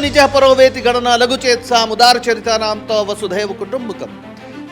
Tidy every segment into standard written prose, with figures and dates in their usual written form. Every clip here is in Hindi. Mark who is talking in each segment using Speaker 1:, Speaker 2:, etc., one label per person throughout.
Speaker 1: निजः परो वेति गणना लघुचेतसा उदारचरितानां तो वसुधैव कुटुंबकम।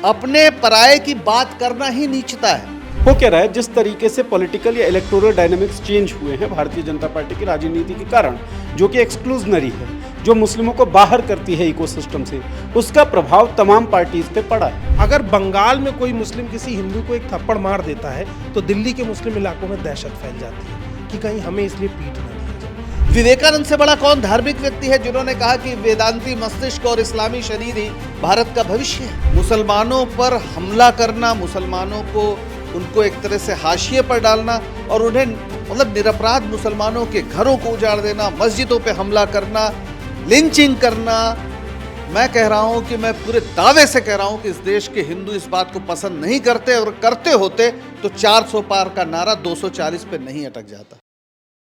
Speaker 1: अपने पराये की बात करना ही नीचता है।
Speaker 2: हो क्या रहा है, जिस तरीके से पॉलिटिकल या इलेक्टोरल डायनामिक्स चेंज हुए हैं भारतीय जनता पार्टी की राजनीति के कारण, जो कि एक्सक्लूजनरी है, जो मुस्लिमों को बाहर करती है इकोसिस्टम से, उसका प्रभाव तमाम पार्टीज पे पड़ा है।
Speaker 3: अगर बंगाल में कोई मुस्लिम किसी हिंदू को एक थप्पड़ मार देता है तो दिल्ली के मुस्लिम इलाकों में दहशत फैल जाती है कि कहीं हमें इसलिए पीट ना दिया जाए।
Speaker 1: विवेकानंद से बड़ा कौन धार्मिक व्यक्ति है जिन्होंने कहा कि वेदांती मस्तिष्क और इस्लामी शरीर ही भारत का भविष्य है। मुसलमानों पर हमला करना, मुसलमानों को उनको एक तरह से हाशिए पर डालना और उन्हें मतलब निरपराध मुसलमानों के घरों को उजाड़ देना, मस्जिदों पे हमला करना, लिंचिंग करना। मैं कह रहा हूं कि मैं पूरे दावे से कह रहा हूं कि इस देश के हिंदू इस बात को पसंद नहीं करते, और करते होते तो 400 पार का नारा 240 पे नहीं अटक जाता।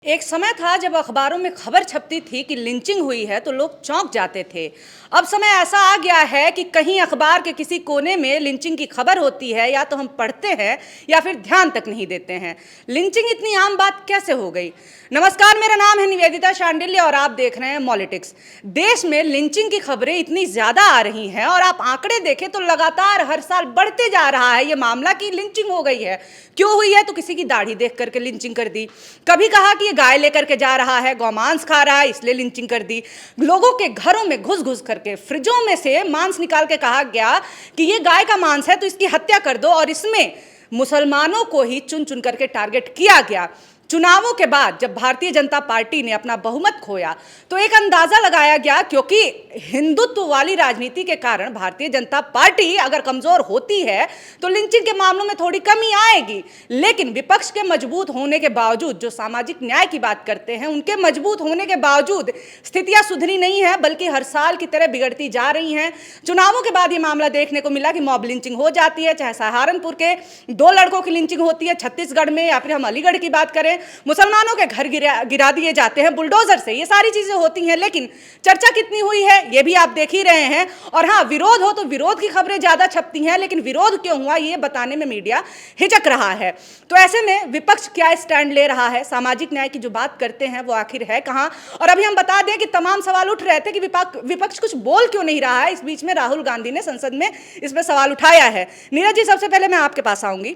Speaker 4: एक समय था जब अखबारों में खबर छपती थी कि लिंचिंग हुई है तो लोग चौंक जाते थे। अब समय ऐसा आ गया है कि कहीं अखबार के किसी कोने में लिंचिंग की खबर होती है, या तो हम पढ़ते हैं या फिर ध्यान तक नहीं देते हैं। लिंचिंग इतनी आम बात कैसे हो गई? नमस्कार, मेरा नाम है निवेदिता शांडिल्य और आप देख रहे हैं मॉलिटिक्स। देश में लिंचिंग की खबरें इतनी ज्यादा आ रही हैं और आप आंकड़े देखें तो लगातार हर साल बढ़ते जा रहा है ये मामला कि लिंचिंग हो गई है। क्यों हुई है? तो किसी की दाढ़ी देख करके लिंचिंग कर दी, कभी कहा कि ये गाय लेकर के जा रहा है, गौमांस खा रहा है इसलिए लिंचिंग कर दी, लोगों के घरों में घुस घुस करके फ्रिजों में से मांस निकाल के कहा गया कि ये गाय का मांस है तो इसकी हत्या कर दो, और इसमें मुसलमानों को ही चुन चुन करके टारगेट किया गया। चुनावों के बाद जब भारतीय जनता पार्टी ने अपना बहुमत खोया तो एक अंदाजा लगाया गया, क्योंकि हिंदुत्व वाली राजनीति के कारण भारतीय जनता पार्टी अगर कमजोर होती है तो लिंचिंग के मामलों में थोड़ी कमी आएगी। लेकिन विपक्ष के मजबूत होने के बावजूद, जो सामाजिक न्याय की बात करते हैं, उनके मजबूत होने के बावजूद स्थितियां सुधरी नहीं है, बल्कि हर साल की तरह बिगड़ती जा रही हैं। चुनावों के बाद ये मामला देखने को मिला कि मॉब लिंचिंग हो जाती है, चाहे सहारनपुर के 2 लड़कों की लिंचिंग होती है, छत्तीसगढ़ में, या फिर हम अलीगढ़ की बात करें, मुसलमानों के घर गिरा दिए जाते हैं बुलडोजर से। ये सारी चीजें होती हैं, लेकिन चर्चा कितनी हुई है ये भी आप देख ही रहे हैं। और हाँ, विरोध हो तो विरोध की खबरें ज्यादा छपती हैं, लेकिन विरोध क्यों हुआ ये बताने में मीडिया हिचक रहा है। तो ऐसे में विपक्ष क्या स्टैंड ले रहा है? सामाजिक न्याय की जो बात करते हैं वो आखिर है कहां? और अभी हम बता दें कि तमाम सवाल उठ रहे थे कि विपक्ष कुछ बोल क्यों नहीं रहा है। इस बीच में राहुल गांधी ने संसद में इस पर सवाल उठाया है। नीरज जी, सबसे पहले मैं आपके पास आऊंगी।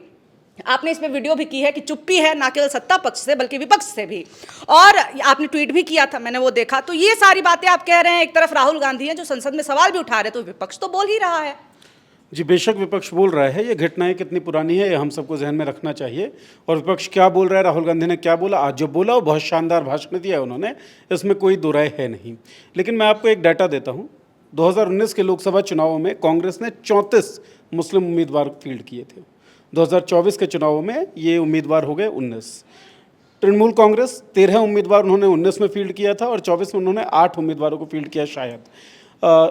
Speaker 4: आपने इसमें वीडियो भी की है कि चुप्पी है ना केवल सत्ता पक्ष से बल्कि विपक्ष से भी, और आपने ट्वीट भी किया था, मैंने वो देखा। तो ये सारी बातें आप कह रहे हैं, एक तरफ राहुल गांधी हैं जो संसद में सवाल भी उठा रहे, तो विपक्ष तो बोल ही रहा है।
Speaker 2: जी बेशक विपक्ष बोल रहा है। ये घटनाएं कितनी पुरानी है ये हम सबको जहन में रखना चाहिए। और विपक्ष क्या बोल रहा है, राहुल गांधी ने क्या बोला, आज जो बोला वो बहुत शानदार भाषण दिया है उन्होंने, इसमें कोई दो राय है नहीं। लेकिन मैं आपको एक डाटा देता हूँ। 2019 के लोकसभा चुनावों में कांग्रेस ने 34 मुस्लिम उम्मीदवार फील्ड किए थे। 2024 के चुनावों में ये उम्मीदवार हो गए 19। तृणमूल कांग्रेस 13 उम्मीदवार उन्होंने 19 में फील्ड किया था और 24 में उन्होंने 8 उम्मीदवारों को फील्ड किया शायद।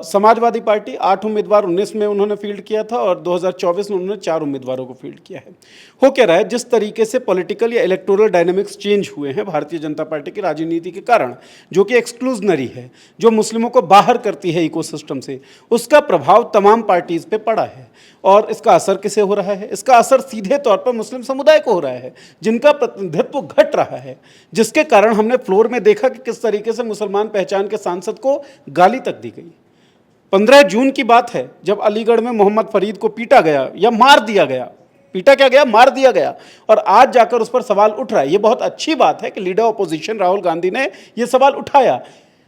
Speaker 2: समाजवादी पार्टी 8 उम्मीदवार 19 में उन्होंने फील्ड किया था और 2024 में उन्होंने 4 उम्मीदवारों को फील्ड किया है। हो क्या रहा है, जिस तरीके से पॉलिटिकल या इलेक्टोरल डायनामिक्स चेंज हुए हैं भारतीय जनता पार्टी की राजनीति के कारण, जो कि एक्सक्लूजनरी है, जो मुस्लिमों को बाहर करती है इकोसिस्टम से, उसका प्रभाव तमाम पार्टीज पे पड़ा है। और इसका असर किसे हो रहा है? इसका असर सीधे तौर पर मुस्लिम समुदाय को हो रहा है, जिनका प्रतिनिधित्व घट रहा है, जिसके कारण हमने फ्लोर में देखा कि किस तरीके से मुसलमान पहचान के सांसद को गाली तक दी गई। 15 जून की बात है जब अलीगढ़ में मोहम्मद फरीद को पीटा गया या मार दिया गया। पीटा क्या गया, मार दिया गया, और आज जाकर उस पर सवाल उठ रहा है। ये बहुत अच्छी बात है कि लीडर ऑपोजिशन राहुल गांधी ने यह सवाल उठाया।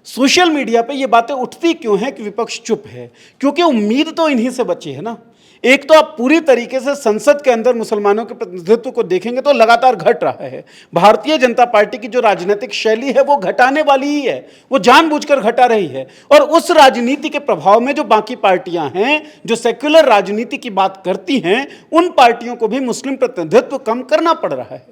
Speaker 2: सोशल मीडिया पे ये बातें उठती क्यों हैं कि विपक्ष चुप है? क्योंकि उम्मीद तो इन्हीं से बची है ना। एक तो आप पूरी तरीके से संसद के अंदर मुसलमानों के प्रतिनिधित्व को देखेंगे तो लगातार घट रहा है। भारतीय जनता पार्टी की जो राजनीतिक शैली है वो घटाने वाली ही है, वो जानबूझकर घटा रही है। और उस राजनीति के प्रभाव में जो बाकी पार्टियां हैं, जो सेक्युलर राजनीति की बात करती हैं, उन पार्टियों को भी मुस्लिम प्रतिनिधित्व कम करना पड़ रहा है।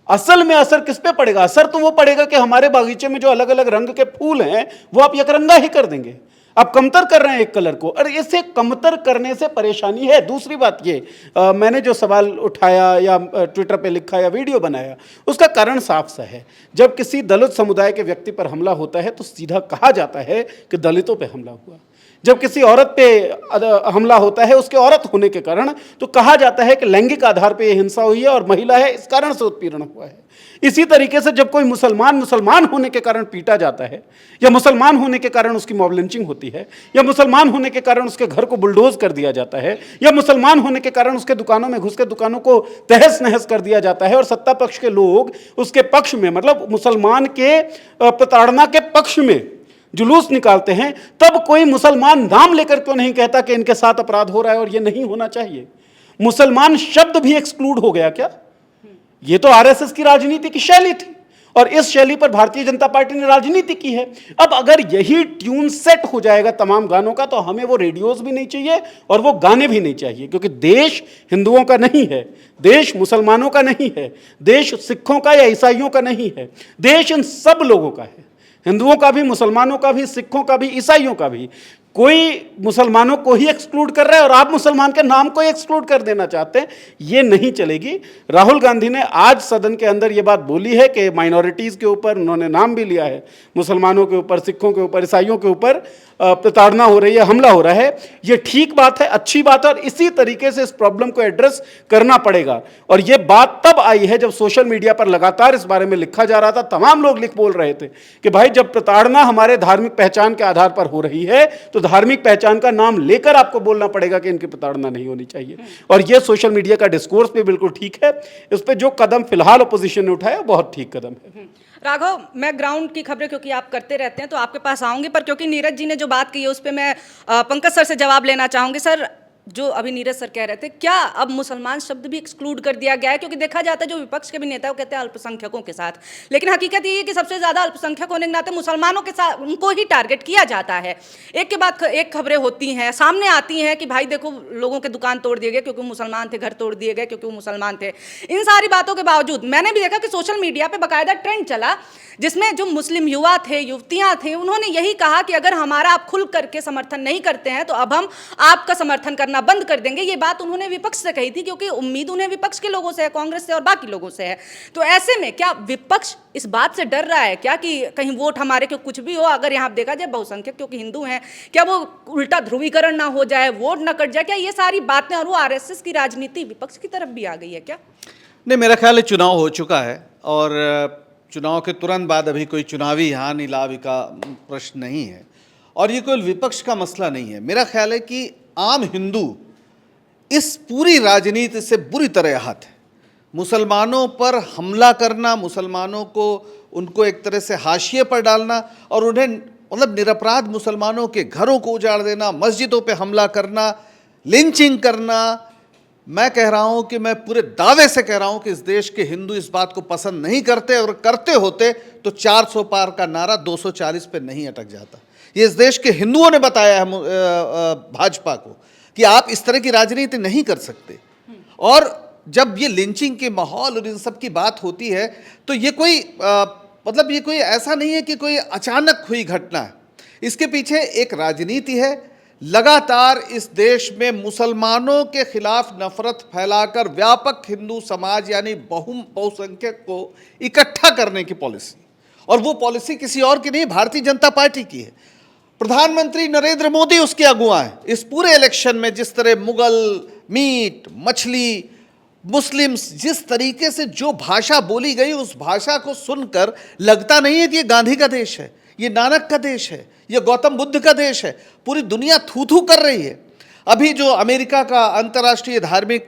Speaker 2: असल में असर किस पे पड़ेगा? असर तो वो पड़ेगा कि हमारे बागीचे में जो अलग अलग रंग के फूल हैं वो आप यकरंगा ही कर देंगे। आप कमतर कर रहे हैं एक कलर को, और इसे कमतर करने से परेशानी है। दूसरी बात ये, मैंने जो सवाल उठाया या ट्विटर पे लिखा या वीडियो बनाया, उसका कारण साफ सा है। जब किसी दलित समुदाय के व्यक्ति पर हमला होता है तो सीधा कहा जाता है कि दलितों पे हमला हुआ। जब किसी औरत पे हमला होता है उसके औरत होने के कारण, तो कहा जाता है कि लैंगिक आधार पे ये हिंसा हुई है और महिला है इस कारण से उत्पीड़न हुआ है। इसी तरीके से जब कोई मुसलमान होने के कारण पीटा जाता है, या मुसलमान होने के कारण उसकी मॉब लिंचिंग होती है, या मुसलमान होने के कारण उसके घर को बुलडोज कर दिया जाता है, या मुसलमान होने के कारण उसके दुकानों में घुस के दुकानों को तहस नहस कर दिया जाता है, और सत्ता पक्ष के लोग उसके पक्ष में, मतलब मुसलमान के प्रताड़ना के पक्ष में जुलूस निकालते हैं, तब कोई मुसलमान नाम लेकर क्यों नहीं कहता कि इनके साथ अपराध हो रहा है और ये नहीं होना चाहिए? मुसलमान शब्द भी एक्सक्लूड हो गया क्या? ये तो आरएसएस की राजनीति की शैली थी, और इस शैली पर भारतीय जनता पार्टी ने राजनीति की है। अब अगर यही ट्यून सेट हो जाएगा तमाम गानों का, तो हमें वो रेडियोज भी नहीं चाहिए और वो गाने भी नहीं चाहिए, क्योंकि देश हिंदुओं का नहीं है, देश मुसलमानों का नहीं है, देश सिखों का या ईसाइयों का नहीं है, देश इन सब लोगों का है, हिंदुओं का भी, मुसलमानों का भी, सिखों का भी, ईसाइयों का भी। कोई मुसलमानों को ही एक्सक्लूड कर रहा है और आप मुसलमान के नाम को ही एक्सक्लूड कर देना चाहते हैं, ये नहीं चलेगी। राहुल गांधी ने आज सदन के अंदर ये बात बोली है कि माइनॉरिटीज़ के ऊपर उन्होंने नाम भी लिया है, मुसलमानों के ऊपर, सिखों के ऊपर, ईसाइयों के ऊपर प्रताड़ना हो रही है, हमला हो रहा है। ये ठीक बात है, अच्छी बात है, और इसी तरीके से इस प्रॉब्लम को एड्रेस करना पड़ेगा। और ये बात तब आई है जब सोशल मीडिया पर लगातार इस बारे में लिखा जा रहा था, तमाम लोग लिख बोल रहे थे कि भाई जब प्रताड़ना हमारे धार्मिक पहचान के आधार पर हो रही है तो धार्मिक पहचान का नाम लेकर आपको बोलना पड़ेगा कि इनकी प्रताड़ना नहीं होनी चाहिए। और ये सोशल मीडिया का डिस्कोर्स भी बिल्कुल ठीक है। इस पर जो कदम फिलहाल अपोजिशन ने उठाया बहुत ठीक कदम है।
Speaker 4: राघव, मैं ग्राउंड की खबरें क्योंकि आप करते रहते हैं तो आपके पास आऊंगी, पर क्योंकि नीरज जी ने जो बात की है उस पर मैं पंकज सर से जवाब लेना चाहूंगी। सर, जो अभी नीरज सर कह रहे थे, क्या अब मुसलमान शब्द भी एक्सक्लूड कर दिया गया है? क्योंकि देखा जाता है जो विपक्ष के भी नेता वो कहते हैं अल्पसंख्यकों के साथ, लेकिन हकीकत ये है कि सबसे ज्यादा अल्पसंख्यक होने के नाते मुसलमानों के साथ उनको ही टारगेट किया जाता है। एक के बाद एक खबरें होती हैं, सामने आती हैं कि भाई देखो लोगों के दुकान तोड़ दिए गए क्योंकि वो मुसलमान थे, घर तोड़ दिए गए क्योंकि वो मुसलमान थे। इन सारी बातों के बावजूद मैंने भी देखा कि सोशल मीडिया पर बाकायदा ट्रेंड चला जिसमें जो मुस्लिम युवा थे, युवतियां थे, उन्होंने यही कहा कि अगर हमारा आप खुल करके समर्थन नहीं करते हैं तो अब हम आपका समर्थन करना बंद कर देंगे। ये बात उन्होंने विपक्ष से कही थी, क्योंकि उम्मीद उन्हें विपक्ष के लोगों से है, कांग्रेस से और बाकी लोगों से है। तो ऐसे में क्या विपक्ष इस बात से डर रहा है क्या कि कहीं वोट हमारे को कुछ भी हो, अगर यहाँ देखा जाए बहुसंख्यक क्योंकि हिंदू हैं, क्या वो उल्टा ध्रुवीकरण ना हो जाए, वोट ना कट जाए? क्या ये सारी बातें और वो आरएसएस की राजनीति विपक्ष की तरफ भी आ गई है क्या?
Speaker 1: नहीं, मेरा ख्याल है चुनाव हो चुका है और चुनाव के तुरंत बाद अभी कोई चुनावी हानि लाभ का प्रश्न नहीं है, और ये कोई विपक्ष का मसला नहीं है। मेरा ख्याल है कि आम हिंदू इस पूरी राजनीति से बुरी तरह आहत है। मुसलमानों पर हमला करना, मुसलमानों को उनको एक तरह से हाशिए पर डालना और उन्हें मतलब निरपराध मुसलमानों के घरों को उजाड़ देना, मस्जिदों पे हमला करना, लिंचिंग करना, मैं कह रहा हूं कि मैं पूरे दावे से कह रहा हूं कि इस देश के हिंदू इस बात को पसंद नहीं करते, और करते होते तो 400 पार का नारा 240 पे नहीं अटक जाता। ये इस देश के हिंदुओं ने बताया है भाजपा को कि आप इस तरह की राजनीति नहीं कर सकते। और जब ये लिंचिंग के माहौल और इन सब की बात होती है तो ये कोई मतलब ये कोई ऐसा नहीं है कि कोई अचानक हुई घटना है, इसके पीछे एक राजनीति है। लगातार इस देश में मुसलमानों के खिलाफ नफरत फैलाकर व्यापक हिंदू समाज यानी बहुसंख्यक को इकट्ठा करने की पॉलिसी, और वो पॉलिसी किसी और की नहीं, भारतीय जनता पार्टी की है। प्रधानमंत्री नरेंद्र मोदी उसके अगुआ हैं। इस पूरे इलेक्शन में जिस तरह मुगल, मीट, मछली, मुस्लिम्स, जिस तरीके से जो भाषा बोली गई, उस भाषा को सुनकर लगता नहीं है कि ये गांधी का देश है, ये नानक का देश है, ये गौतम बुद्ध का देश है। पूरी दुनिया थू थू कर रही है। अभी जो अमेरिका का अंतर्राष्ट्रीय धार्मिक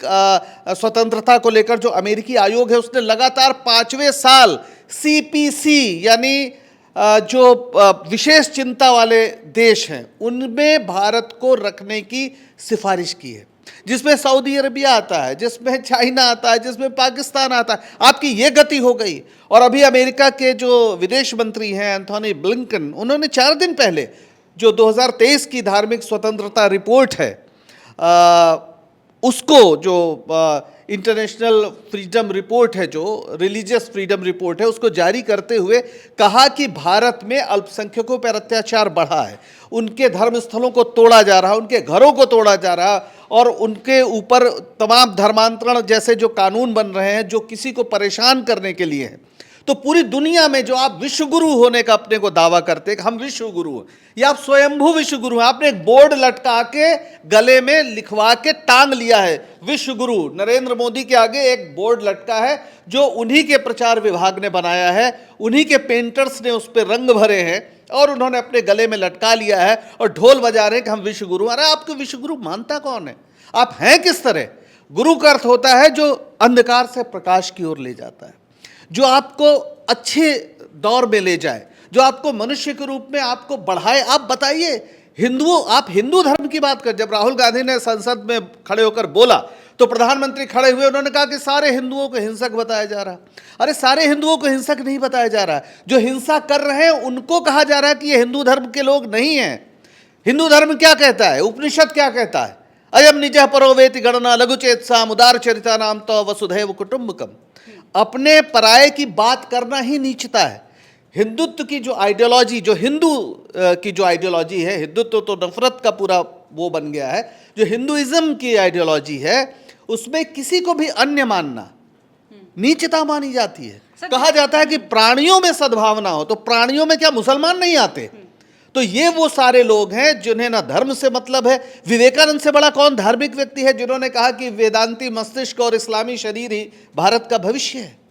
Speaker 1: स्वतंत्रता को लेकर जो अमेरिकी आयोग है, उसने लगातार 5वें साल CPC यानी जो विशेष चिंता वाले देश हैं उनमें भारत को रखने की सिफारिश की है, जिसमें सऊदी अरबिया आता है, जिसमें चाइना आता है, जिसमें पाकिस्तान आता है। आपकी ये गति हो गई। और अभी अमेरिका के जो विदेश मंत्री हैं एंथोनी ब्लिंकन, उन्होंने 4 दिन पहले जो 2023 की धार्मिक स्वतंत्रता रिपोर्ट है उसको, जो इंटरनेशनल फ्रीडम रिपोर्ट है, जो रिलीजियस फ्रीडम रिपोर्ट है, उसको जारी करते हुए कहा कि भारत में अल्पसंख्यकों पर अत्याचार बढ़ा है, उनके धर्म स्थलों को तोड़ा जा रहा है, उनके घरों को तोड़ा जा रहा है, और उनके ऊपर तमाम धर्मांतरण जैसे जो कानून बन रहे हैं जो किसी को परेशान करने के लिए हैं। तो पूरी दुनिया में जो आप विश्व गुरु होने का अपने को दावा करते हैं कि हम विश्व गुरु हैं, या आप स्वयंभू विश्व गुरु हैं, आपने एक बोर्ड लटका के गले में लिखवा के टांग लिया है विश्व गुरु। नरेंद्र मोदी के आगे एक बोर्ड लटका है जो उन्हीं के प्रचार विभाग ने बनाया है, उन्हीं के पेंटर्स ने उस पर रंग भरे हैं और उन्होंने अपने गले में लटका लिया है और ढोल बजा रहे हैं कि हम विश्व गुरु। अरे आपको विश्व गुरु मानता कौन है? आप हैं किस तरह? गुरु का अर्थ होता है जो अंधकार से प्रकाश की ओर ले जाता है, जो आपको अच्छे दौर में ले जाए, जो आपको मनुष्य के रूप में आपको बढ़ाए। आप बताइए, आप हिंदू धर्म की बात कर, जब राहुल गांधी ने संसद में खड़े होकर बोला तो प्रधानमंत्री खड़े हुए, उन्होंने कहा कि सारे हिंदुओं को हिंसक बताया जा रहा। अरे सारे हिंदुओं को हिंसक नहीं बताया जा रहा, जो हिंसा कर रहे हैं उनको कहा जा रहा है कि ये हिंदू धर्म के लोग नहीं हैं। हिंदू धर्म क्या कहता है? उपनिषद क्या कहता है? अयम निजः परो वेति गणना लघुचेतसाम उदार चरिता नाम तो वसुधैव कुटुंबकम। अपने पराये की बात करना ही नीचता है। हिंदुत्व की जो आइडियोलॉजी, जो हिंदू की जो आइडियोलॉजी है, हिंदुत्व तो नफरत का पूरा वो बन गया है, जो हिंदुइज्म की आइडियोलॉजी है उसमें किसी को भी अन्य मानना नीचता मानी जाती है। कहा जाता है कि प्राणियों में सद्भावना हो, तो प्राणियों में क्या मुसलमान नहीं आते? तो ये वो सारे लोग हैं जिन्हें ना धर्म से मतलब है। विवेकानंद से बड़ा कौन धार्मिक व्यक्ति है जिन्होंने कहा कि वेदांती मस्तिष्क और इस्लामी शरीर ही भारत का भविष्य है?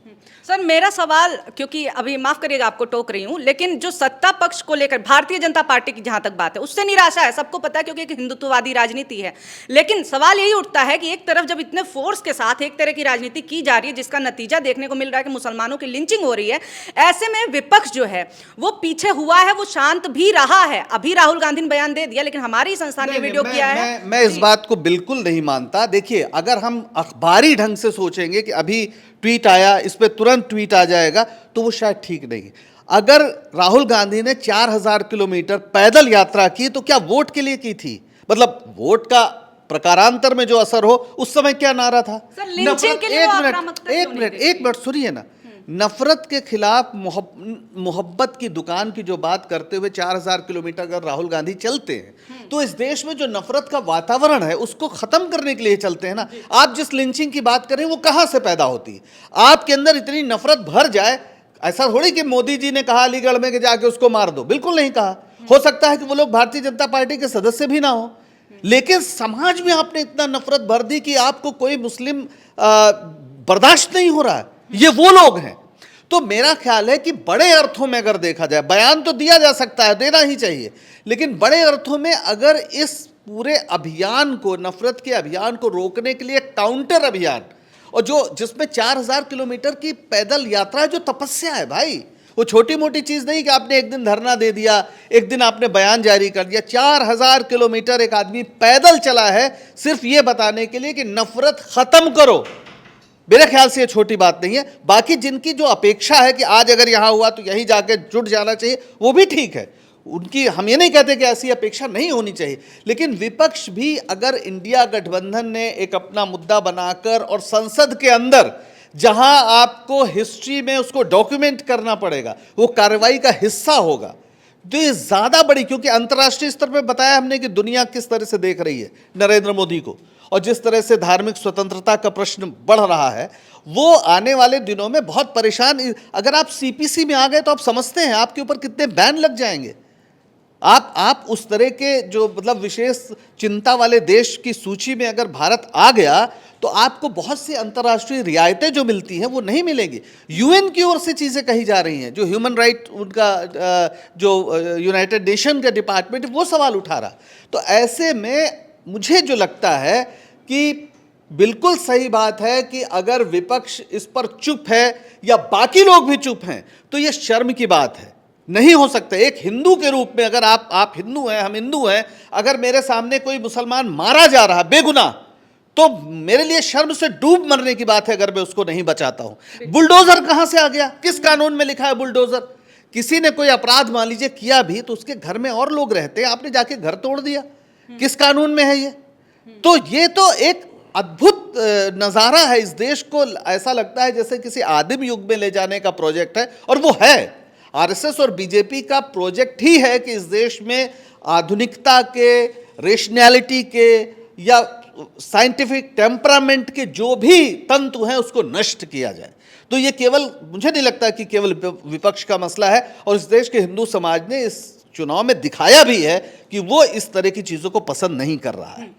Speaker 4: सर मेरा सवाल, क्योंकि अभी माफ करिएगा आपको टोक रही हूं, लेकिन जो सत्ता पक्ष को लेकर भारतीय जनता पार्टी की जहां तक बात है उससे निराशा है, सबको पता है, क्योंकि एक हिंदुत्ववादी राजनीति है। लेकिन सवाल यही उठता है कि एक तरफ जब इतने फोर्स के साथ एक तरह की राजनीति की जा रही है जिसका नतीजा देखने को मिल रहा है कि मुसलमानों की लिंचिंग हो रही है, ऐसे में विपक्ष जो है वो पीछे हुआ है, वो शांत भी रहा है। अभी राहुल गांधी ने बयान दे दिया, लेकिन हमारी संस्था ने वीडियो किया है।
Speaker 1: मैं इस बात को बिल्कुल नहीं मानता। देखिए, अगर हम अखबारी ढंग से सोचेंगे कि अभी ट्वीट आया, इस पे तुरंत ट्वीट आ जाएगा, तो वो शायद ठीक नहीं है। अगर राहुल गांधी ने 4000 किलोमीटर पैदल यात्रा की तो क्या वोट के लिए की थी? मतलब वोट का प्रकारांतर में जो असर हो, उस समय क्या नारा था? एक मिनट सुनिए ना। नफरत के खिलाफ मोहब्बत की दुकान की जो बात करते हुए 4000 किलोमीटर अगर राहुल गांधी चलते हैं तो इस देश में जो नफरत का वातावरण है उसको खत्म करने के लिए चलते हैं ना। आप जिस लिंचिंग की बात कर रहे हैं वो कहां से पैदा होती है? आपके अंदर इतनी नफरत भर जाए, ऐसा थोड़ी कि मोदी जी ने कहा अलीगढ़ में कि जाके उसको मार दो, बिल्कुल नहीं कहा। हो सकता है कि वो लोग भारतीय जनता पार्टी के सदस्य भी ना हो, लेकिन समाज में आपने इतना नफरत भर दी कि आपको कोई मुस्लिम बर्दाश्त नहीं हो रहा है। ये वो लोग हैं। तो मेरा ख्याल है कि बड़े अर्थों में अगर देखा जाए, बयान तो दिया जा सकता है, देना ही चाहिए, लेकिन बड़े अर्थों में अगर इस पूरे अभियान को, नफरत के अभियान को रोकने के लिए काउंटर अभियान, और जिसमें 4000 किलोमीटर की पैदल यात्रा, जो तपस्या है भाई, वो छोटी मोटी चीज नहीं कि आपने एक दिन धरना दे दिया, एक दिन आपने बयान जारी कर दिया। 4000 किलोमीटर एक आदमी पैदल चला है सिर्फ ये बताने के लिए कि नफरत खत्म करो। मेरे ख्याल से ये छोटी बात नहीं है। बाकी जिनकी जो अपेक्षा है कि आज अगर यहाँ हुआ तो यहीं जाके जुट जाना चाहिए, वो भी ठीक है उनकी, हम ये नहीं कहते कि ऐसी अपेक्षा नहीं होनी चाहिए, लेकिन विपक्ष भी अगर इंडिया गठबंधन ने एक अपना मुद्दा बनाकर और संसद के अंदर जहां आपको हिस्ट्री में उसको डॉक्यूमेंट करना पड़ेगा, वो कार्रवाई का हिस्सा होगा, तो ये ज्यादा बड़ी, क्योंकि अंतर्राष्ट्रीय स्तर पर बताया हमने कि दुनिया किस तरह से देख रही है नरेंद्र मोदी को, और जिस तरह से धार्मिक स्वतंत्रता का प्रश्न बढ़ रहा है, वो आने वाले दिनों में बहुत परेशान। अगर आप सीपीसी में आ गए तो आप समझते हैं आपके ऊपर कितने बैन लग जाएंगे। आप उस तरह के जो मतलब विशेष चिंता वाले देश की सूची में अगर भारत आ गया तो आपको बहुत सी अंतर्राष्ट्रीय रियायतें जो मिलती हैं वो नहीं मिलेंगी। यूएन की ओर से चीज़ें कही जा रही हैं, जो ह्यूमन राइट उनका जो यूनाइटेड नेशन का डिपार्टमेंट वो सवाल उठा रहा। तो ऐसे में मुझे जो लगता है कि बिल्कुल सही बात है कि अगर विपक्ष इस पर चुप है या बाकी लोग भी चुप हैं तो ये शर्म की बात है। नहीं हो सकता। एक हिंदू के रूप में अगर आप हिंदू हैं, हम हिंदू हैं, अगर मेरे सामने कोई मुसलमान मारा जा रहा बेगुनाह, तो मेरे लिए शर्म से डूब मरने की बात है अगर मैं उसको नहीं बचाता हूं। बुलडोजर कहां से आ गया? किस कानून में लिखा है बुलडोजर? किसी ने कोई अपराध मान लीजिए किया भी तो उसके घर में और लोग रहते हैं, आपने जाके घर तोड़ दिया, किस कानून में है ये? तो ये तो एक अद्भुत नज़ारा है। इस देश को ऐसा लगता है जैसे किसी आदिम युग में ले जाने का प्रोजेक्ट है, और वो है। आरएसएस और बीजेपी का प्रोजेक्ट ही है कि इस देश में आधुनिकता के, रेशनैलिटी के या साइंटिफिक टेम्परामेंट के जो भी तंतु हैं उसको नष्ट किया जाए। तो ये केवल, मुझे नहीं लगता कि केवल विपक्ष का मसला है, और इस देश के हिंदू समाज ने इस चुनाव में दिखाया भी है कि वो इस तरह की चीज़ों को पसंद नहीं कर रहा है।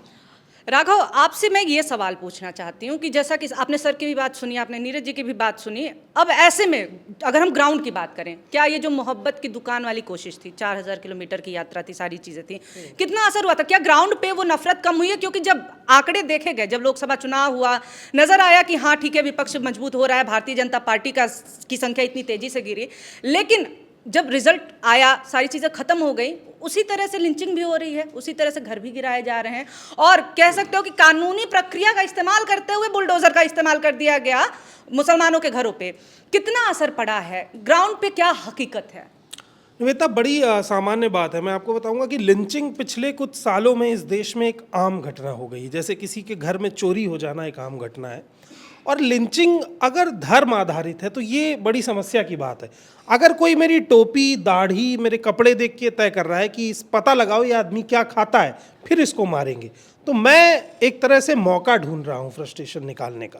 Speaker 4: राघव, आपसे मैं ये सवाल पूछना चाहती हूँ कि जैसा कि आपने सर की भी बात सुनी, आपने नीरज जी की भी बात सुनी, अब ऐसे में अगर हम ग्राउंड की बात करें, क्या ये जो मोहब्बत की दुकान वाली कोशिश थी, 4000 किलोमीटर की यात्रा थी, सारी चीज़ें थी, कितना असर हुआ था? क्या ग्राउंड पे वो नफरत कम हुई है? क्योंकि जब आंकड़े देखे गए, जब लोकसभा चुनाव हुआ, नजर आया कि हाँ ठीक है, विपक्ष मजबूत हो रहा है, भारतीय जनता पार्टी की संख्या इतनी तेजी से गिरी, लेकिन जब रिजल्ट आया, सारी चीज़ें खत्म हो गई, उसी तरह से लिंचिंग भी हो रही है, उसी तरह से घर भी गिराए जा रहे हैं, और कह सकते हो कि कानूनी प्रक्रिया का इस्तेमाल करते हुए बुलडोजर का इस्तेमाल कर दिया गया मुसलमानों के घरों पे। कितना असर पड़ा है ग्राउंड पे, क्या हकीकत है?
Speaker 3: निवेदिता, बड़ी सामान्य बात है। मैं आपको बताऊंगा कि लिंचिंग पिछले कुछ सालों में इस देश में एक आम घटना हो गई। जैसे किसी के घर में चोरी हो जाना एक आम घटना है, और लिंचिंग अगर धर्म आधारित है तो ये बड़ी समस्या की बात है। अगर कोई मेरी टोपी, दाढ़ी, मेरे कपड़े देख के तय कर रहा है कि इस पता लगाओ ये आदमी क्या खाता है, फिर इसको मारेंगे, तो मैं एक तरह से मौका ढूंढ रहा हूँ फ्रस्ट्रेशन निकालने का।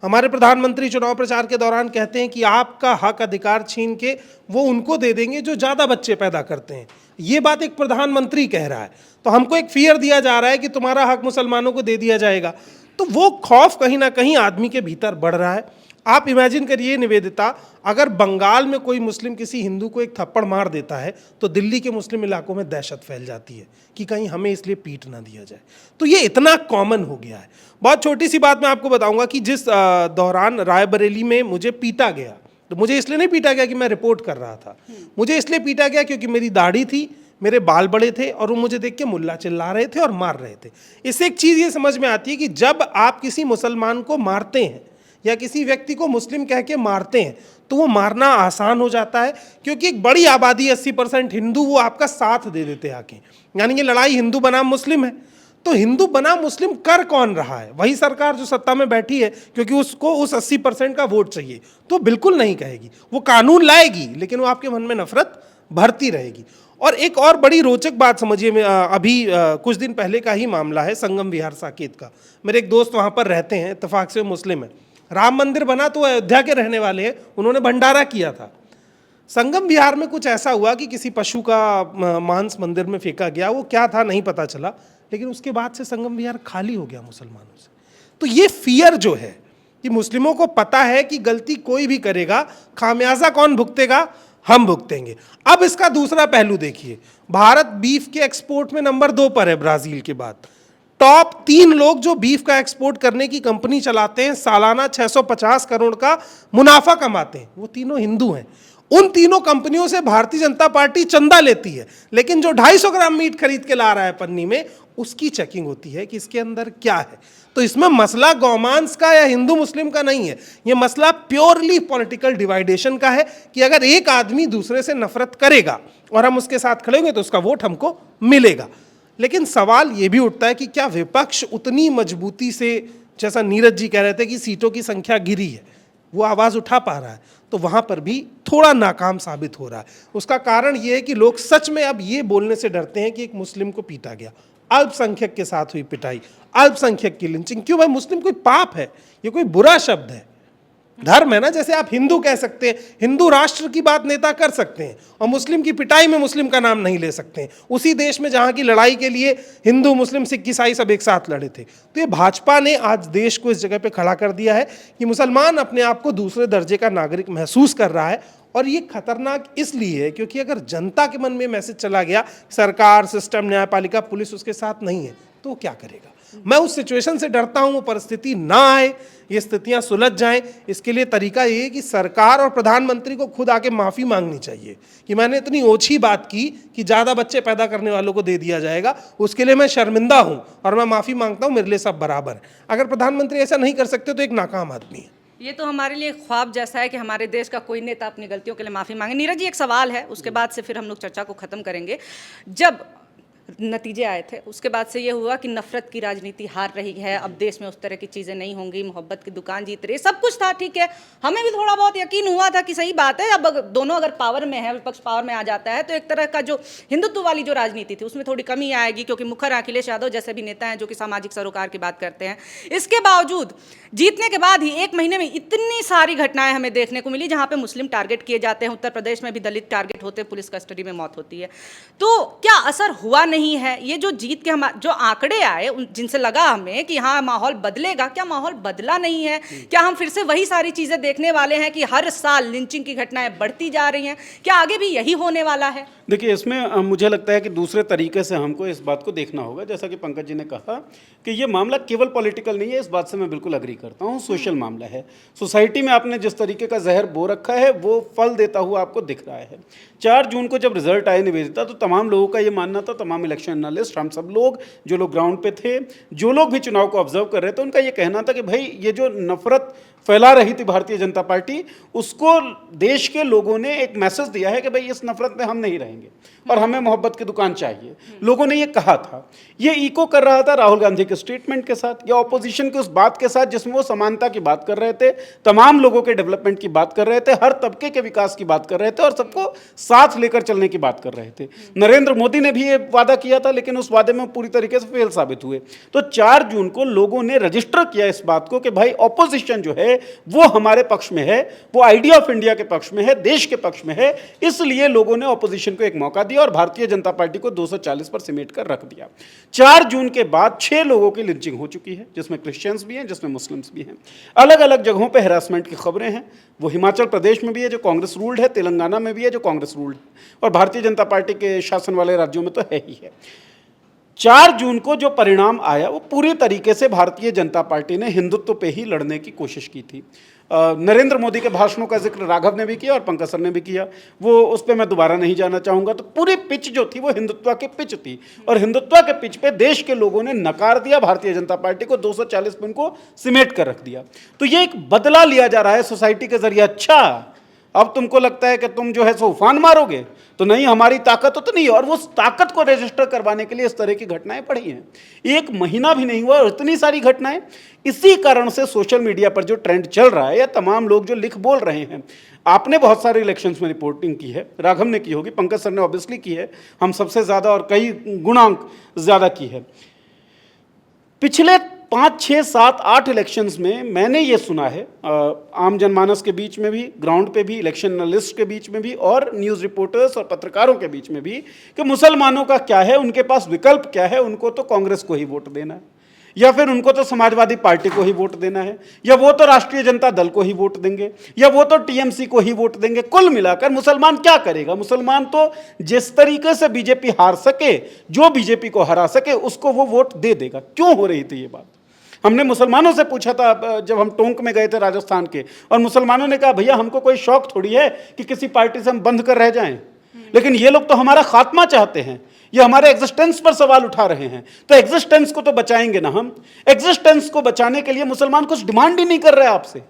Speaker 3: हमारे प्रधानमंत्री चुनाव प्रचार के दौरान कहते हैं कि आपका हक अधिकार छीन के वो उनको दे देंगे जो ज़्यादा बच्चे पैदा करते हैं। ये बात एक प्रधानमंत्री कह रहा है, तो हमको एक फियर दिया जा रहा है कि तुम्हारा हक मुसलमानों को दे दिया जाएगा। तो वो खौफ कहीं ना कहीं आदमी के भीतर बढ़ रहा है। आप इमेजिन करिए निवेदिता, अगर बंगाल में कोई मुस्लिम किसी हिंदू को एक थप्पड़ मार देता है तो दिल्ली के मुस्लिम इलाकों में दहशत फैल जाती है कि कहीं हमें इसलिए पीट ना दिया जाए। तो ये इतना कॉमन हो गया है। बहुत छोटी सी बात मैं आपको बताऊंगा कि जिस दौरान रायबरेली में मुझे पीटा गया, तो मुझे इसलिए नहीं पीटा गया कि मैं रिपोर्ट कर रहा था, मुझे इसलिए पीटा गया क्योंकि मेरी दाढ़ी थी, मेरे बाल बड़े थे, और वो मुझे देख के मुल्ला चिल्ला रहे थे और मार रहे थे। इससे एक चीज़ ये समझ में आती है कि जब आप किसी मुसलमान को मारते हैं या किसी व्यक्ति को मुस्लिम कह के मारते हैं तो वो मारना आसान हो जाता है, क्योंकि एक बड़ी आबादी 80% हिंदू वो आपका साथ दे देते हैं आके। यानी कि लड़ाई हिंदू बनाम मुस्लिम है, तो हिंदू बनाम मुस्लिम कर कौन रहा है? वही सरकार जो सत्ता में बैठी है, क्योंकि उसको उस 80% का वोट चाहिए, तो बिल्कुल नहीं कहेगी। वो कानून लाएगी लेकिन वो आपके मन में नफरत भरती रहेगी। और एक और बड़ी रोचक बात समझिए, अभी कुछ दिन पहले का ही मामला है संगम विहार साकेत का। मेरे एक दोस्त वहाँ पर रहते हैं, इत्तेफाक से मुस्लिम है। राम मंदिर बना तो अयोध्या के रहने वाले हैं, उन्होंने भंडारा किया था। संगम विहार में कुछ ऐसा हुआ कि किसी पशु का मांस मंदिर में फेंका गया, वो क्या था नहीं पता चला, लेकिन उसके बाद से संगम विहार खाली हो गया मुसलमानों से। तो ये फियर जो है कि मुस्लिमों को पता है कि गलती कोई भी करेगा, खामियाजा कौन भुगतेगा? हम भुगतेंगे। अब इसका दूसरा पहलू देखिए, भारत बीफ के एक्सपोर्ट में नंबर 2 पर है ब्राजील के बाद। टॉप 3 लोग जो बीफ का एक्सपोर्ट करने की कंपनी चलाते हैं, सालाना 650 करोड़ का मुनाफा कमाते हैं, वो तीनों हिंदू हैं। उन तीनों कंपनियों से भारतीय जनता पार्टी चंदा लेती है, लेकिन जो 250 ग्राम मीट खरीद के ला रहा है पन्नी में, उसकी चेकिंग होती है कि इसके अंदर क्या है। तो इसमें मसला गौमांस का या हिंदू मुस्लिम का नहीं है, ये मसला प्योरली पॉलिटिकल डिवाइडेशन का है कि अगर एक आदमी दूसरे से नफरत करेगा और हम उसके साथ खड़े होंगे तो उसका वोट हमको मिलेगा। लेकिन सवाल ये भी उठता है कि क्या विपक्ष उतनी मजबूती से, जैसा नीरज जी कह रहे थे कि सीटों की संख्या गिरी है, वो आवाज़ उठा पा रहा है? तो वहाँ पर भी थोड़ा नाकाम साबित हो रहा है। उसका कारण ये है कि लोग सच में अब ये बोलने से डरते हैं कि एक मुस्लिम को पीटा गया, अल्पसंख्यक के साथ हुई पिटाई, अल्पसंख्यक की लिंचिंग। क्यों भाई? मुस्लिम कोई पाप है? ये कोई बुरा शब्द है? धर्म है ना। जैसे आप हिंदू कह सकते हैं, हिंदू राष्ट्र की बात नेता कर सकते हैं, और मुस्लिम की पिटाई में मुस्लिम का नाम नहीं ले सकते हैं, उसी देश में जहां की लड़ाई के लिए हिंदू, मुस्लिम, सिख, ईसाई सब एक साथ लड़े थे। तो ये भाजपा ने आज देश को इस जगह पे खड़ा कर दिया है कि मुसलमान अपने आप को दूसरे दर्जे का नागरिक महसूस कर रहा है। और ये खतरनाक इसलिए है क्योंकि अगर जनता के मन में मैसेज चला गया, सरकार, सिस्टम, न्यायपालिका, पुलिस उसके साथ नहीं है, तो वो क्या करेगा? मैं उस सिचुएशन से डरता हूं, वो परिस्थिति ना आए, ये स्थितियां सुलझ जाएं। इसके लिए तरीका ये है कि सरकार और प्रधानमंत्री को खुद आके माफ़ी मांगनी चाहिए कि मैंने इतनी ओछी बात की कि ज़्यादा बच्चे पैदा करने वालों को दे दिया जाएगा, उसके लिए मैं शर्मिंदा हूं और मैं माफ़ी मांगता हूं, मेरे लिए सब बराबर है। अगर प्रधानमंत्री ऐसा नहीं कर सकते तो एक नाकाम आदमी है।
Speaker 4: ये तो हमारे लिए ख्वाब जैसा है कि हमारे देश का कोई नेता अपनी गलतियों के लिए माफ़ी मांगे। नीरज जी, एक सवाल है, उसके बाद से फिर हम लोग चर्चा को ख़त्म करेंगे। जब नतीजे आए थे। उसके बाद से ये हुआ कि नफरत की राजनीति हार रही है, अब देश में उस तरह की चीज़ें नहीं होंगी, मोहब्बत की दुकान जीत रही है, सब कुछ था, ठीक है। हमें भी थोड़ा बहुत यकीन हुआ था कि सही बात है, अब दोनों अगर पावर में है, विपक्ष पावर में आ जाता है तो एक तरह का जो हिंदुत्व वाली जो राजनीति थी उसमें थोड़ी कमी आएगी, क्योंकि मुखर अखिलेश यादव जैसे भी नेता हैं जो कि सामाजिक सरोकार की बात करते हैं। इसके बावजूद जीतने के बाद ही 1 महीने में इतनी सारी घटनाएं हमें देखने को मिली जहां पे मुस्लिम टारगेट किए जाते हैं, उत्तर प्रदेश में भी दलित टारगेट होते हैं, पुलिस कस्टडी में मौत होती है। तो क्या असर हुआ नहीं है? ये जो जीत के हम जो आंकड़े आए जिनसे लगा हमें कि हाँ माहौल बदलेगा, क्या माहौल बदला नहीं है? क्या हम फिर से वही सारी चीजें देखने वाले हैं कि हर साल लिंचिंग की घटनाएं बढ़ती जा रही हैं? क्या आगे भी यही होने वाला है?
Speaker 2: देखिए, इसमें मुझे लगता है कि दूसरे तरीके से हमको इस बात को देखना होगा। जैसा कि पंकज जी ने कहा कि ये मामला केवल पॉलिटिकल नहीं है, इस बात से मैं बिल्कुल अग्री करता हूँ, सोशल मामला है। सोसाइटी में आपने जिस तरीके का जहर बो रखा है वो फल देता हुआ आपको दिख रहा है। 4 जून को जब रिजल्ट आए निवेदिता, तो तमाम लोगों का ये मानना था, तमाम इलेक्शन एनालिस्ट, हम सब लोग जो लोग ग्राउंड पे थे, जो लोग भी चुनाव को ऑब्जर्व कर रहे थे, उनका ये कहना था कि भाई ये जो नफरत फैला रही थी भारतीय जनता पार्टी, उसको देश के लोगों ने एक मैसेज दिया है कि भाई इस नफरत में हम नहीं रहेंगे और हमें मोहब्बत की दुकान चाहिए। लोगों ने ये कहा था। ये इको कर रहा था राहुल गांधी के स्टेटमेंट के साथ या ऑपोजिशन के उस बात के साथ जिसमें वो समानता की बात कर रहे थे, तमाम लोगों के डेवलपमेंट की बात कर रहे थे, हर तबके के विकास की बात कर रहे थे और सबको साथ लेकर चलने की बात कर रहे थे। नरेंद्र मोदी ने भी ये वादा किया था, लेकिन उस वादे में पूरी तरीके से फेल साबित हुए। तो 4 जून को लोगों ने रजिस्टर किया इस बात को कि भाई ऑपोजिशन जो है वो हमारे पक्ष में है, वो आइडिया ऑफ इंडिया के पक्ष में है, देश के पक्ष में है। इसलिए लोगों ने ऑपोजिशन को एक मौका दिया और भारतीय जनता पार्टी को 240 पर सिमेट कर रख दिया। 4 जून के बाद 6 लोगों की लिंचिंग हो चुकी है, जिसमें क्रिश्चियंस भी हैं, जिसमें मुस्लिम्स भी हैं। अलग अलग जगहों पर हैरासमेंट की खबरें हैं। वो हिमाचल प्रदेश में भी है जो कांग्रेस रूल्ड है, तेलंगाना में भी है जो कांग्रेस रूल्ड है, और भारतीय जनता पार्टी के शासन वाले राज्यों में तो है ही है। 4 जून को जो परिणाम आया वो पूरी तरीके से भारतीय जनता पार्टी ने हिंदुत्व पे ही लड़ने की कोशिश की थी। नरेंद्र मोदी के भाषणों का जिक्र राघव ने भी किया और पंकज सर ने भी किया, वो उस पर मैं दोबारा नहीं जाना चाहूँगा। तो पूरी पिच जो थी वो हिंदुत्व की पिच थी और हिंदुत्व के पिच पे देश के लोगों ने नकार दिया भारतीय जनता पार्टी को, 240 पे उनको सिमेट कर रख दिया। तो ये एक बदला लिया जा रहा है सोसाइटी के जरिए। अच्छा, अब तुमको लगता है कि तुम जो है सो उफान मारोगे, तो नहीं, हमारी ताकत तो नहीं है। और वो तताकत को रजिस्टर करवाने के लिए इस तरह की घटनाएं पड़ी हैं। 1 महीना भी नहीं हुआ और इतनी सारी घटनाएं। इसी कारण से सोशल मीडिया पर जो ट्रेंड चल रहा है या तमाम लोग जो लिख बोल रहे हैं, आपने बहुत सारे इलेक्शंस में रिपोर्टिंग की है, राघव ने की होगी, पंकज सर ने ऑब्वियसली की है, हम सबसे ज़्यादा और कई गुणांक ज़्यादा की है। पिछले 5, 6, 7, 8 इलेक्शंस में मैंने ये सुना है, आम जनमानस के बीच में भी, ग्राउंड पे भी, इलेक्शन एनालिस्ट के बीच में भी और न्यूज़ रिपोर्टर्स और पत्रकारों के बीच में भी, कि मुसलमानों का क्या है, उनके पास विकल्प क्या है, उनको तो कांग्रेस को ही वोट देना है, या फिर उनको तो समाजवादी पार्टी को ही वोट देना है, या वो तो राष्ट्रीय जनता दल को ही वोट देंगे, या वो तो टीएमसी को ही वोट देंगे। कुल मिलाकर मुसलमान क्या करेगा? मुसलमान तो जिस तरीके से बीजेपी हार सके, जो बीजेपी को हरा सके, उसको वो वोट दे देगा। क्यों हो रही थी ये बात? हमने मुसलमानों से पूछा था जब हम टोंक में गए थे राजस्थान के, और मुसलमानों ने कहा भैया हमको कोई शौक थोड़ी है कि किसी पार्टी से हम बंध कर रह जाएं, लेकिन ये लोग तो हमारा खात्मा चाहते हैं, ये हमारे एग्जिस्टेंस पर सवाल उठा रहे हैं, तो एग्जिस्टेंस को तो बचाएंगे ना हम। एग्जिस्टेंस को बचाने के लिए मुसलमान कुछ डिमांड ही नहीं कर रहे आपसे।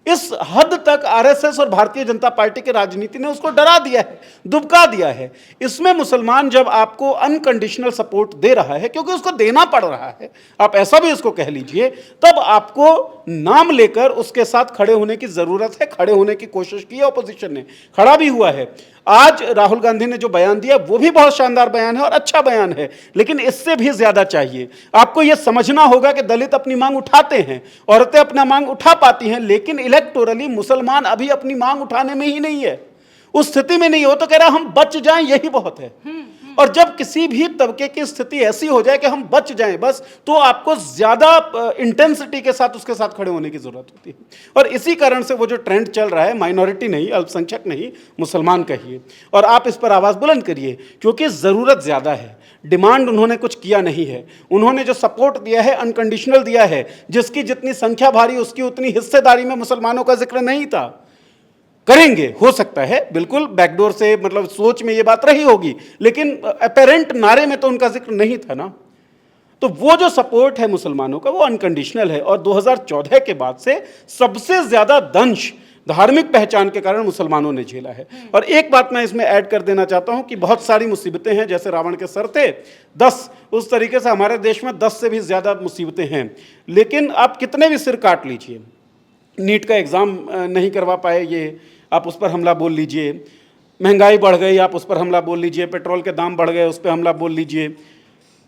Speaker 2: इस हद तक आरएसएस और भारतीय जनता पार्टी की राजनीति ने उसको डरा दिया है, दुबका दिया है। इसमें मुसलमान जब आपको अनकंडीशनल सपोर्ट दे रहा है, क्योंकि उसको देना पड़ रहा है, आप ऐसा भी इसको कह लीजिए, तब आपको नाम लेकर उसके साथ खड़े होने की जरूरत है। खड़े होने की कोशिश की है ऑपोजिशन ने, खड़ा भी हुआ है। आज राहुल गांधी ने जो बयान दिया वो भी बहुत शानदार बयान है और अच्छा बयान है, लेकिन इससे भी ज्यादा चाहिए। आपको यह समझना होगा कि दलित अपनी मांग उठाते हैं, औरतें अपना मांग उठा पाती हैं, लेकिन इलेक्टोरली मुसलमान अभी अपनी मांग उठाने में ही नहीं है, उस स्थिति में नहीं हो। तो कह रहा हम बच जाएं, यही बहुत है। और जब किसी भी तबके की स्थिति ऐसी हो जाए कि हम बच जाएं बस, तो आपको ज्यादा इंटेंसिटी के साथ उसके साथ खड़े होने की जरूरत होती है। और इसी कारण से वो जो ट्रेंड चल रहा है, माइनॉरिटी नहीं, अल्पसंख्यक नहीं, मुसलमान कहिए, और आप इस पर आवाज बुलंद करिए, क्योंकि जरूरत ज्यादा है। डिमांड उन्होंने कुछ किया नहीं है, उन्होंने जो सपोर्ट दिया है अनकंडीशनल दिया है, जिसकी जितनी संख्या भारी उसकी उतनी हिस्सेदारी में मुसलमानों का जिक्र नहीं था। करेंगे, हो सकता है, बिल्कुल बैकडोर से, मतलब सोच में ये बात रही होगी, लेकिन अपेरेंट नारे में तो उनका जिक्र नहीं था ना। तो वो जो सपोर्ट है मुसलमानों का वो अनकंडीशनल है। और 2014 के बाद से सबसे ज्यादा दंश धार्मिक पहचान के कारण मुसलमानों ने झेला है। और एक बात मैं इसमें ऐड कर देना चाहता हूं कि बहुत सारी मुसीबतें हैं, जैसे रावण के सर थे 10, उस तरीके से हमारे देश में 10 से भी ज़्यादा मुसीबतें हैं। लेकिन आप कितने भी सिर काट लीजिए, नीट का एग्ज़ाम नहीं करवा पाए, ये आप उस पर हमला बोल लीजिए, महंगाई बढ़ गई आप उस पर हमला बोल लीजिए, पेट्रोल के दाम बढ़ गए उस पर हमला बोल लीजिए,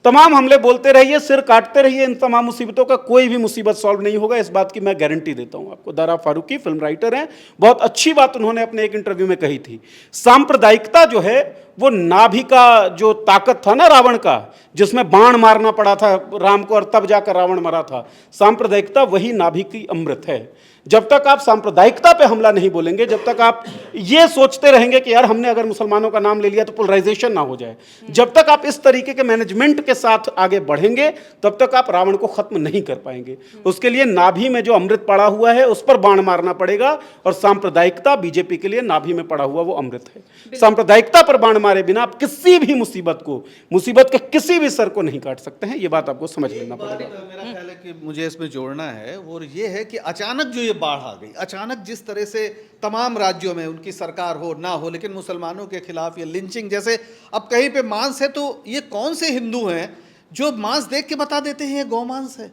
Speaker 2: तमाम हमले बोलते रहिए, सिर काटते रहिए, इन तमाम मुसीबतों का कोई भी मुसीबत सॉल्व नहीं होगा, इस बात की मैं गारंटी देता हूं आपको। दारा फारूकी फिल्म राइटर हैं, बहुत अच्छी बात उन्होंने अपने एक इंटरव्यू में कही थी। सांप्रदायिकता जो है वो नाभि का जो ताकत था ना रावण का, जिसमें बाण मारना पड़ा था राम को और तब जाकर रावण मरा था, सांप्रदायिकता वही नाभि की अमृत है। जब तक आप सांप्रदायिकता पे हमला नहीं बोलेंगे, जब तक आप ये सोचते रहेंगे कि यार हमने अगर मुसलमानों का नाम ले लिया तो पोलराइजेशन ना हो जाए, जब तक आप इस तरीके के मैनेजमेंट के साथ आगे बढ़ेंगे तब तक आप रावण को खत्म नहीं कर पाएंगे। उसके लिए नाभि में जो अमृत पड़ा हुआ है उस पर बाण मारना पड़ेगा, और सांप्रदायिकता बीजेपी के लिए नाभि में पड़ा हुआ वो अमृत है। सांप्रदायिकता पर बाण मारे बिना आप किसी भी मुसीबत के किसी भी सर को नहीं काट सकते हैं। ये बात आपको समझ लेना पड़ेगा।
Speaker 1: मेरा ख्याल है कि मुझे इसमें जोड़ना है, और ये है कि अचानक जो ये बाढ़ आ गई, अचानक जिस तरह से तमाम राज्यों में उनकी सरकार हो ना हो, लेकिन मुसलमानों के खिलाफ ये लिंचिंग, जैसे अब कहीं पे मांस है तो ये कौन से हिंदू हैं जो मांस देख के बता देते हैं ये गौ मांस है?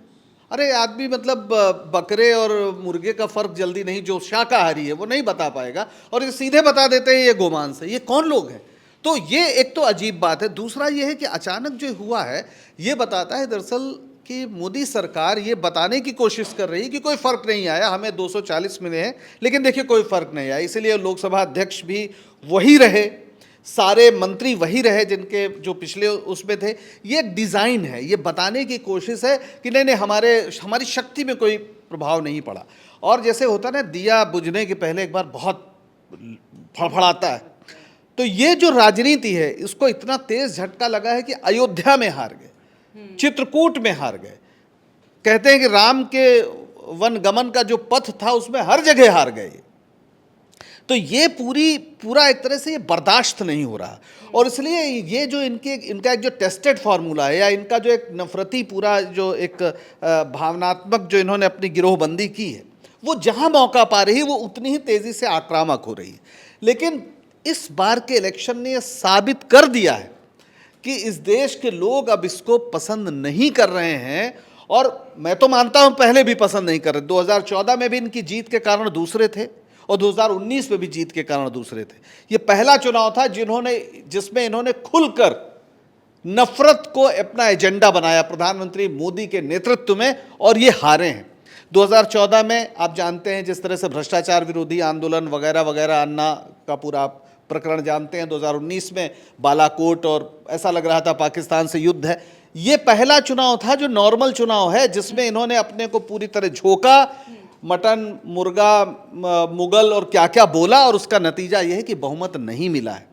Speaker 1: अरे आदमी मतलब बकरे और मुर्गे का फर्क जल्दी नहीं, जो शाकाहारी है वो नहीं बता पाएगा, और ये सीधे बता देते हैं ये गोमांस है। ये कौन लोग हैं? तो ये एक तो अजीब बात है। दूसरा ये है कि अचानक जो हुआ है ये बताता है दरअसल कि मोदी सरकार ये बताने की कोशिश कर रही है कि कोई फ़र्क नहीं आया, हमें 240 मिले हैं, लेकिन देखिए कोई फ़र्क नहीं आया, इसलिए लोकसभा अध्यक्ष भी वही रहे, सारे मंत्री वही रहे जिनके जो पिछले उसमें थे। ये डिज़ाइन है, ये बताने की कोशिश है कि नहीं हमारी शक्ति में कोई प्रभाव नहीं पड़ा। और जैसे होता ना, दिया बुझने के पहले एक बार बहुत फड़फड़ाता है, तो ये जो राजनीति है इसको इतना तेज झटका लगा है कि अयोध्या में हार गए, चित्रकूट में हार गए, कहते हैं कि राम के वन गमन का जो पथ था उसमें हर जगह हार गए। तो ये पूरा एक तरह से ये बर्दाश्त नहीं हो रहा, और इसलिए ये जो इनका एक जो टेस्टेड फार्मूला है, या इनका जो एक नफरती पूरा जो एक भावनात्मक जो इन्होंने अपनी गिरोहबंदी की है, वो जहां मौका पा रही है वो उतनी ही तेजी से आक्रामक हो रही है। लेकिन इस बार के इलेक्शन ने यह साबित कर दिया है कि इस देश के लोग अब इसको पसंद नहीं कर रहे हैं, और मैं तो मानता हूं पहले भी पसंद नहीं कर रहे। 2014 में भी इनकी जीत के कारण दूसरे थे, और 2019 में भी जीत के कारण दूसरे थे। ये पहला चुनाव था जिसमें इन्होंने खुलकर नफरत को अपना एजेंडा बनाया प्रधानमंत्री मोदी के नेतृत्व में, और ये हारे हैं। 2014 में आप जानते हैं जिस तरह से भ्रष्टाचार विरोधी आंदोलन वगैरह वगैरह, अन्ना का पूरा प्रकरण जानते हैं। 2019 में बालाकोट, और ऐसा लग रहा था पाकिस्तान से युद्ध है। ये पहला चुनाव था जो नॉर्मल चुनाव है, जिसमें इन्होंने अपने को पूरी तरह झोंका, मटन, मुर्गा, मुगल और क्या क्या बोला, और उसका नतीजा यह है कि बहुमत नहीं मिला है।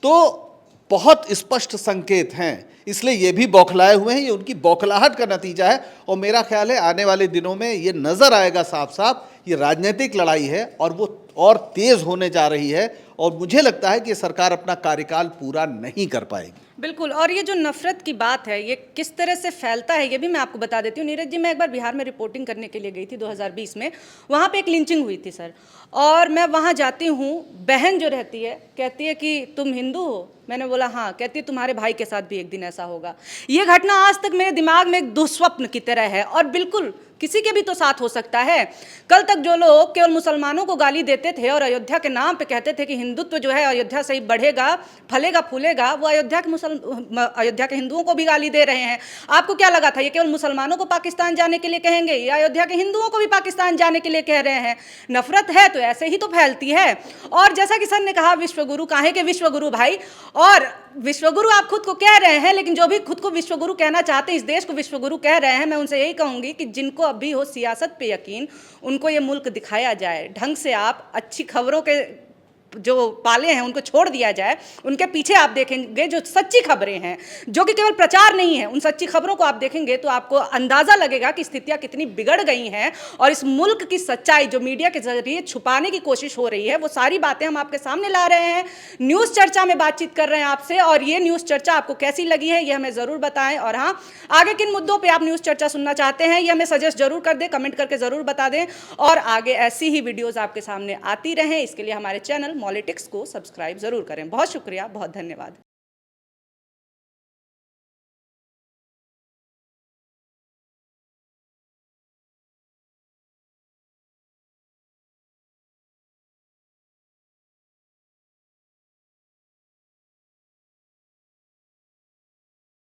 Speaker 1: तो बहुत स्पष्ट संकेत हैं, इसलिए ये भी बौखलाए हुए हैं, ये उनकी बौखलाहट का नतीजा है। और मेरा ख्याल है आने वाले दिनों में ये नज़र आएगा साफ साफ, ये राजनीतिक लड़ाई है और वो और तेज़ होने जा रही है, और मुझे लगता है कि सरकार अपना कार्यकाल पूरा नहीं कर पाएगी।
Speaker 4: बिल्कुल। और ये जो नफरत की बात है ये किस तरह से फैलता है ये भी मैं आपको बता देती हूँ। नीरज जी, मैं एक बार बिहार में रिपोर्टिंग करने के लिए गई थी 2020 में, वहाँ पे एक लिंचिंग हुई थी सर, और मैं वहाँ जाती हूँ, बहन जो रहती है कहती है कि तुम हिंदू हो? मैंने बोला हाँ। कहती है तुम्हारे भाई के साथ भी एक दिन ऐसा होगा। ये घटना आज तक मेरे दिमाग में एक दुस्वप्न की तरह है, और बिल्कुल किसी के भी तो साथ हो सकता है। कल तक जो लोग केवल मुसलमानों को गाली देते थे और अयोध्या के नाम पे कहते थे कि हिंदुत्व जो है अयोध्या से ही बढ़ेगा, फलेगा फूलेगा, वो अयोध्या के हिंदुओं को भी गाली दे रहे हैं। आपको क्या लगा था ये केवल मुसलमानों को पाकिस्तान जाने के लिए कहेंगे, या अयोध्या के हिंदुओं को भी पाकिस्तान जाने के लिए कह रहे हैं? नफरत है तो ऐसे ही तो फैलती है। और जैसा कि सर ने कहा, विश्वगुरु काहे के विश्वगुरु भाई, और विश्वगुरु आप खुद को कह रहे हैं, लेकिन जो भी खुद को विश्वगुरु कहना चाहते हैं, इस देश को विश्वगुरु कह रहे हैं, मैं उनसे यही कहूंगी कि जिनको अभी हो सियासत पे यकीन, उनको ये मुल्क दिखाया जाए ढंग से। आप अच्छी खबरों के जो पाले हैं उनको छोड़ दिया जाए, उनके पीछे आप देखेंगे जो सच्ची खबरें हैं, जो कि केवल प्रचार नहीं है, उन सच्ची खबरों को आप देखेंगे तो आपको अंदाजा लगेगा कि स्थितियां कितनी बिगड़ गई हैं और इस मुल्क की सच्चाई जो मीडिया के जरिए छुपाने की कोशिश हो रही है, वो सारी बातें हम आपके सामने ला रहे हैं। न्यूज़ चर्चा में बातचीत कर रहे हैं आपसे, और ये न्यूज़ चर्चा आपको कैसी लगी है ये हमें ज़रूर बताएं। और हाँ, आगे किन मुद्दों पे आप न्यूज़ चर्चा सुनना चाहते हैं ये हमें सजेस्ट जरूर कर दें, कमेंट करके ज़रूर बता दें, और आगे ऐसी ही वीडियोज़ आपके सामने आती रहें। इसके लिए हमारे चैनल मॉलिटिक्स को सब्सक्राइब ज़रूर करें। बहुत शुक्रिया, बहुत धन्यवाद।